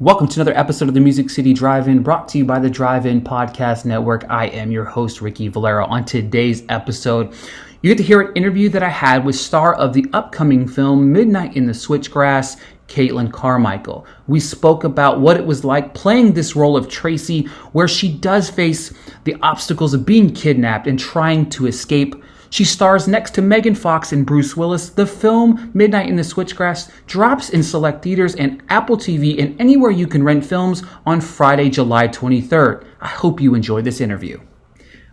Welcome to another episode of the Music City Drive-In, brought to you by the Drive-In Podcast Network. I am your host, Ricky Valero. On today's episode, you get to hear an interview that I had with star of the upcoming film Midnight in the Switchgrass, Carmichael. We spoke about what it was like playing this role of Tracey, where she does face the obstacles of being kidnapped and trying to escape. She stars next to Megan Fox and Bruce Willis. The film Midnight in the Switchgrass drops in select theaters and Apple TV and anywhere you can rent films on Friday, July 23rd. I hope you enjoy this interview.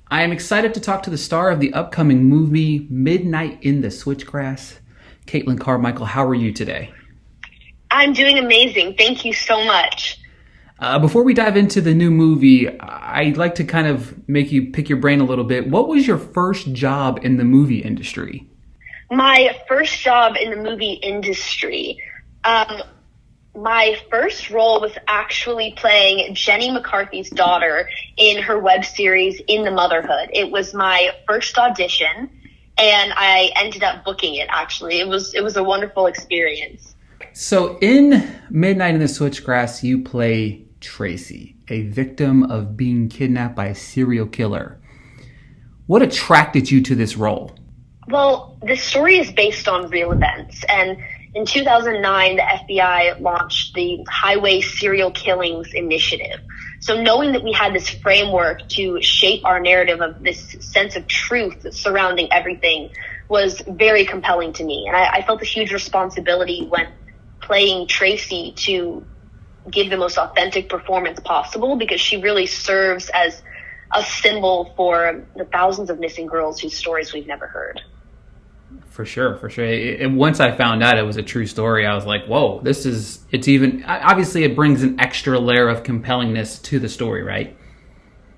I am excited to talk to the star of the upcoming movie Midnight in the Switchgrass, Carmichael. How are you today? I'm doing amazing. Thank you so much. Before we dive into the new movie, I'd like to kind of make you pick your brain a little bit. What was your first job in the movie industry? My first job in the movie industry, my first role was actually playing Jenny McCarthy's daughter in her web series In the Motherhood. It was my first audition, and I ended up booking it, actually. It was a wonderful experience. So in Midnight in the Switchgrass, you play Tracey, a victim of being kidnapped by a serial killer. What attracted you to this role? Well, this story is based on real events, and in 2009, the FBI launched the Highway Serial Killings Initiative. So knowing that we had this framework to shape our narrative of this sense of truth surrounding everything was very compelling to me, and I felt a huge responsibility when playing Tracey to give the most authentic performance possible, because she really serves as a symbol for the thousands of missing girls whose stories we've never heard. For sure. And once I found out it was a true story, I was like, whoa, obviously it brings an extra layer of compellingness to the story, right?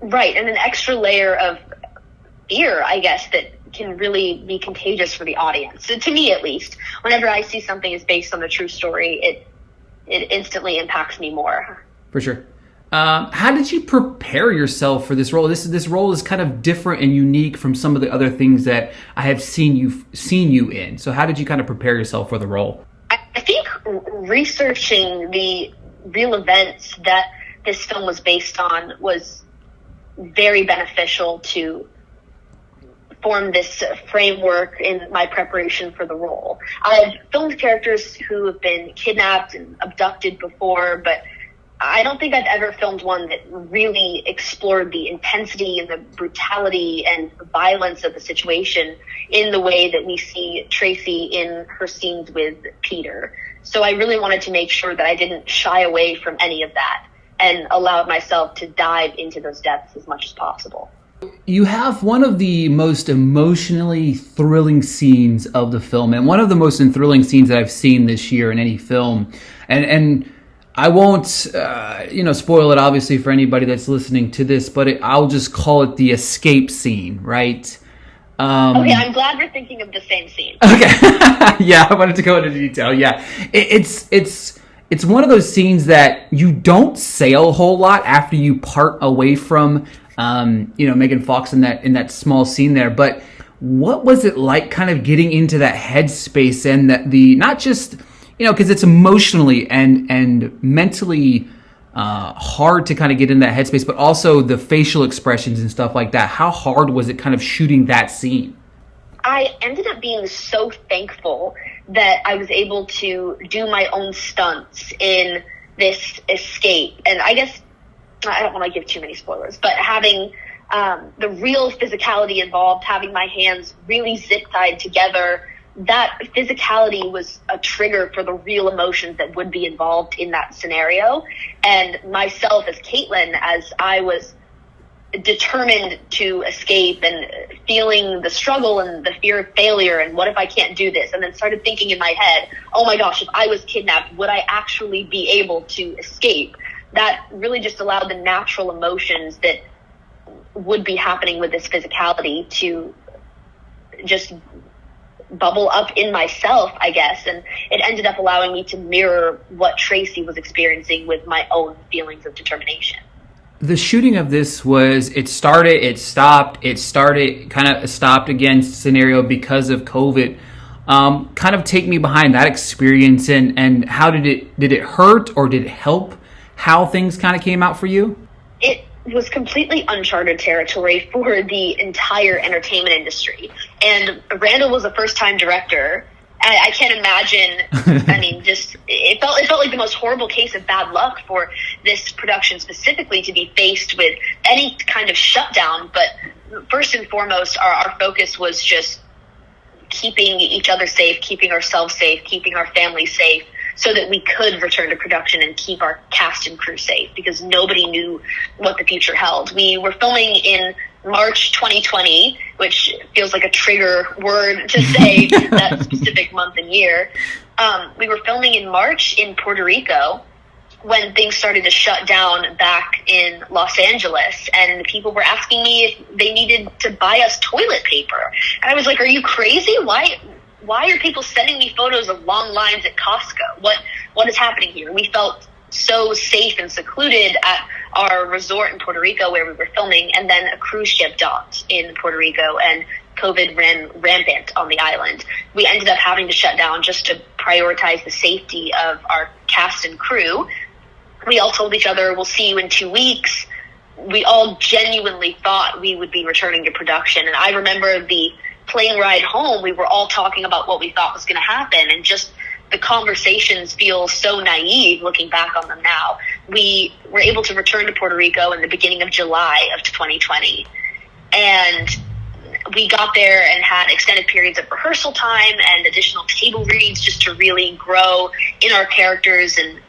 Right, and an extra layer of fear, I guess, that can really be contagious for the audience. So to me, at least, whenever I see something is based on a true story, it instantly impacts me more. For sure. How did you prepare yourself for this role? This role is kind of different and unique from some of the other things that I have seen you in. So how did you kind of prepare yourself for the role? I think researching the real events that this film was based on was very beneficial to form this framework in my preparation for the role. I've filmed characters who have been kidnapped and abducted before, but I don't think I've ever filmed one that really explored the intensity and the brutality and violence of the situation in the way that we see Tracey in her scenes with Peter. So I really wanted to make sure that I didn't shy away from any of that and allowed myself to dive into those depths as much as possible. You have one of the most emotionally thrilling scenes of the film, and one of the most thrilling scenes that I've seen this year in any film. And I won't, spoil it obviously for anybody that's listening to this, but I'll just call it the escape scene, right? Okay, I'm glad we're thinking of the same scene. Okay, yeah, I wanted to go into detail. Yeah, it's one of those scenes that you don't say a whole lot after you part away from. Megan Fox in that small scene there, but what was it like kind of getting into that headspace and that not just, because it's emotionally and mentally hard to kind of get in that headspace, but also the facial expressions and stuff like that. How hard was it kind of shooting that scene? I ended up being so thankful that I was able to do my own stunts in this escape. And I guess I don't want to give too many spoilers, but having the real physicality involved, having my hands really zip-tied together, that physicality was a trigger for the real emotions that would be involved in that scenario. And myself as Caitlin, as I was determined to escape and feeling the struggle and the fear of failure and what if I can't do this, and then started thinking in my head, oh my gosh, if I was kidnapped, would I actually be able to escape? That really just allowed the natural emotions that would be happening with this physicality to just bubble up in myself, I guess. And it ended up allowing me to mirror what Tracey was experiencing with my own feelings of determination. The shooting of this was, it started, it stopped, kind of stopped again scenario because of COVID. Kind of take me behind that experience and how did it hurt or did it help how things kind of came out for you? It was completely uncharted territory for the entire entertainment industry. And Randall was a first-time director. I can't imagine. I mean, just it felt like the most horrible case of bad luck for this production specifically to be faced with any kind of shutdown. But first and foremost, our focus was just keeping each other safe, keeping ourselves safe, keeping our families safe, so that we could return to production and keep our cast and crew safe, because nobody knew what the future held. We were filming in March 2020, which feels like a trigger word to say that specific month and year. We were filming in March in Puerto Rico when things started to shut down back in Los Angeles, and people were asking me if they needed to buy us toilet paper. And I was like, are you crazy? Why are people sending me photos of long lines at Costco? What is happening here? We felt so safe and secluded at our resort in Puerto Rico where we were filming, and then a cruise ship docked in Puerto Rico, and COVID ran rampant on the island. We ended up having to shut down just to prioritize the safety of our cast and crew. We all told each other, we'll see you in 2 weeks. We all genuinely thought we would be returning to production. And I remember the plane ride home, we were all talking about what we thought was going to happen, and just the conversations feel so naive looking back on them now. We were able to return to Puerto Rico in the beginning of July of 2020, and we got there and had extended periods of rehearsal time and additional table reads just to really grow in our characters and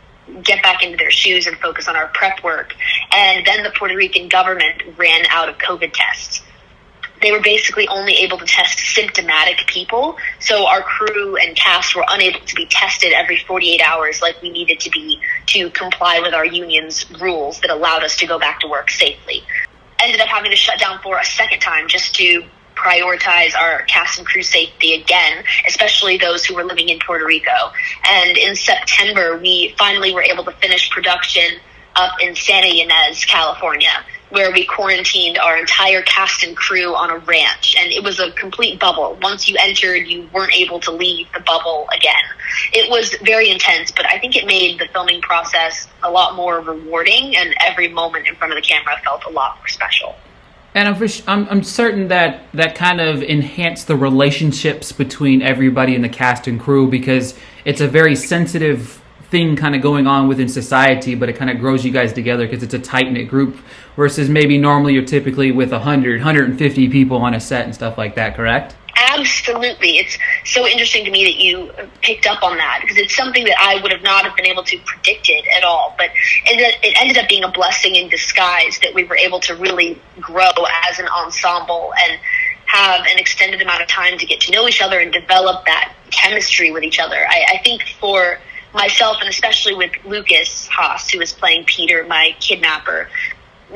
get back into their shoes and focus on our prep work. And then the Puerto Rican government ran out of COVID tests. They were basically only able to test symptomatic people, so our crew and cast were unable to be tested every 48 hours like we needed to be to comply with our union's rules that allowed us to go back to work safely. Ended up having to shut down for a second time just to prioritize our cast and crew safety again, especially those who were living in Puerto Rico. And in September, we finally were able to finish production up in Santa Ynez, California, where we quarantined our entire cast and crew on a ranch. And it was a complete bubble. Once you entered, you weren't able to leave the bubble again. It was very intense, but I think it made the filming process a lot more rewarding, and every moment in front of the camera felt a lot more special. And I'm certain that kind of enhanced the relationships between everybody in the cast and crew, because it's a very sensitive thing kind of going on within society, but it kind of grows you guys together because it's a tight-knit group versus maybe normally you're typically with 100, 150 people on a set and stuff like that, correct? Absolutely. It's so interesting to me that you picked up on that, because it's something that I would have not have been able to predict it at all. But it ended up being a blessing in disguise that we were able to really grow as an ensemble and have an extended amount of time to get to know each other and develop that chemistry with each other. I think for myself, and especially with Lukas Haas, who is playing Peter, my kidnapper,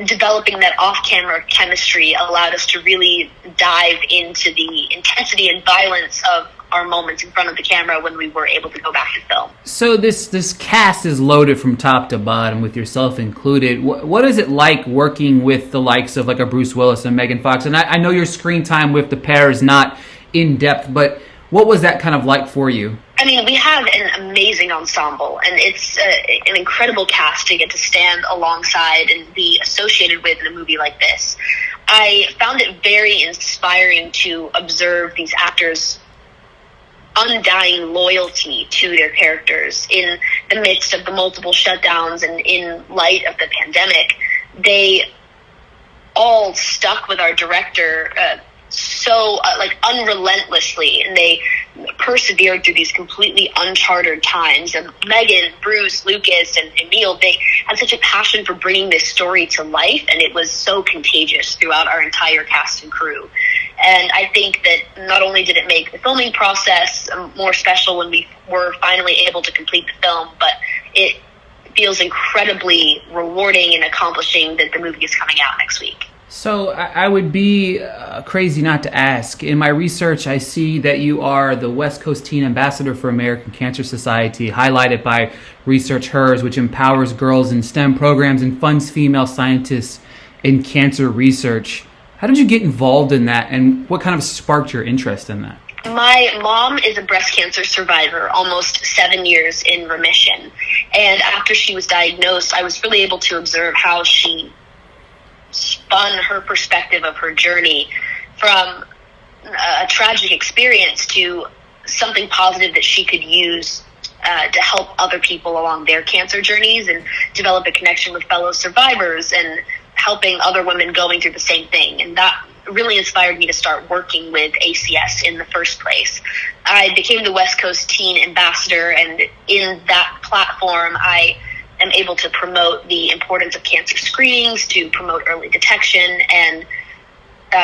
developing that off-camera chemistry allowed us to really dive into the intensity and violence of our moments in front of the camera when we were able to go back to film. So this cast is loaded from top to bottom, with yourself included. What is it like working with the likes of like a Bruce Willis and Megan Fox? And I know your screen time with the pair is not in depth, but what was that kind of like for you? I mean, we have an amazing ensemble, and it's an incredible cast to get to stand alongside and be associated with in a movie like this. I found it very inspiring to observe these actors' undying loyalty to their characters in the midst of the multiple shutdowns and in light of the pandemic. They all stuck with our director unrelentlessly, and they persevered through these completely uncharted times. And Megan, Bruce, Lukas, and Emile, they had such a passion for bringing this story to life, and it was so contagious throughout our entire cast and crew. And I think that not only did it make the filming process more special when we were finally able to complete the film, but it feels incredibly rewarding and accomplishing that the movie is coming out next week. So I would be crazy not to ask. In my research, I see that you are the West Coast Teen Ambassador for American Cancer Society, highlighted by Research Hirsch, which empowers girls in STEM programs and funds female scientists in cancer research. How did you get involved in that, and what kind of sparked your interest in that? My mom is a breast cancer survivor, almost 7 years in remission. And after she was diagnosed, I was really able to observe how she spun her perspective of her journey from a tragic experience to something positive that she could use to help other people along their cancer journeys and develop a connection with fellow survivors and helping other women going through the same thing. And that really inspired me to start working with ACS in the first place. I became the West Coast Teen Ambassador, and in that platform, I am able to promote the importance of cancer screenings, to promote early detection, and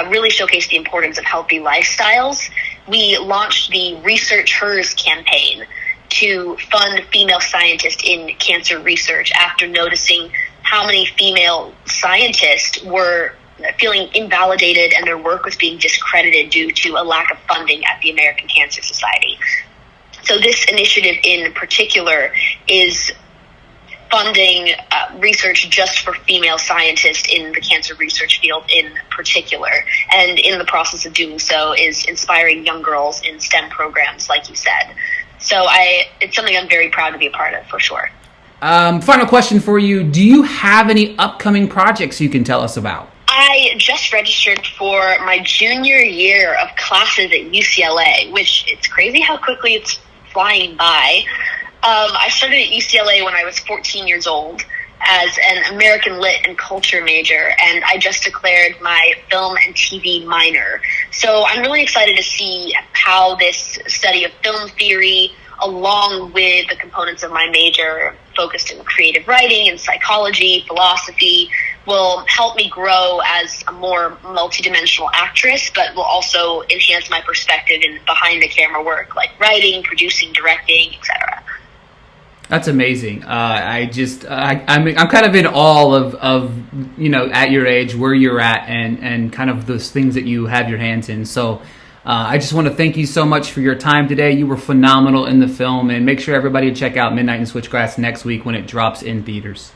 really showcase the importance of healthy lifestyles. We launched the Research Hers campaign to fund female scientists in cancer research after noticing how many female scientists were feeling invalidated and their work was being discredited due to a lack of funding at the American Cancer Society. So this initiative in particular is funding research just for female scientists in the cancer research field in particular. And in the process of doing so is inspiring young girls in STEM programs, like you said. So it's something I'm very proud to be a part of, for sure. Final question for you. Do you have any upcoming projects you can tell us about? I just registered for my junior year of classes at UCLA, which it's crazy how quickly it's flying by. I started at UCLA when I was 14 years old as an American Lit and Culture major, and I just declared my film and TV minor. So I'm really excited to see how this study of film theory, along with the components of my major focused in creative writing and psychology, philosophy, will help me grow as a more multidimensional actress, but will also enhance my perspective in behind the camera work like writing, producing, directing, etc. That's amazing. I'm kind of in awe of at your age where you're at and kind of those things that you have your hands in. So I just want to thank you so much for your time today. You were phenomenal in the film, and make sure everybody check out Midnight in Switchgrass next week when it drops in theaters.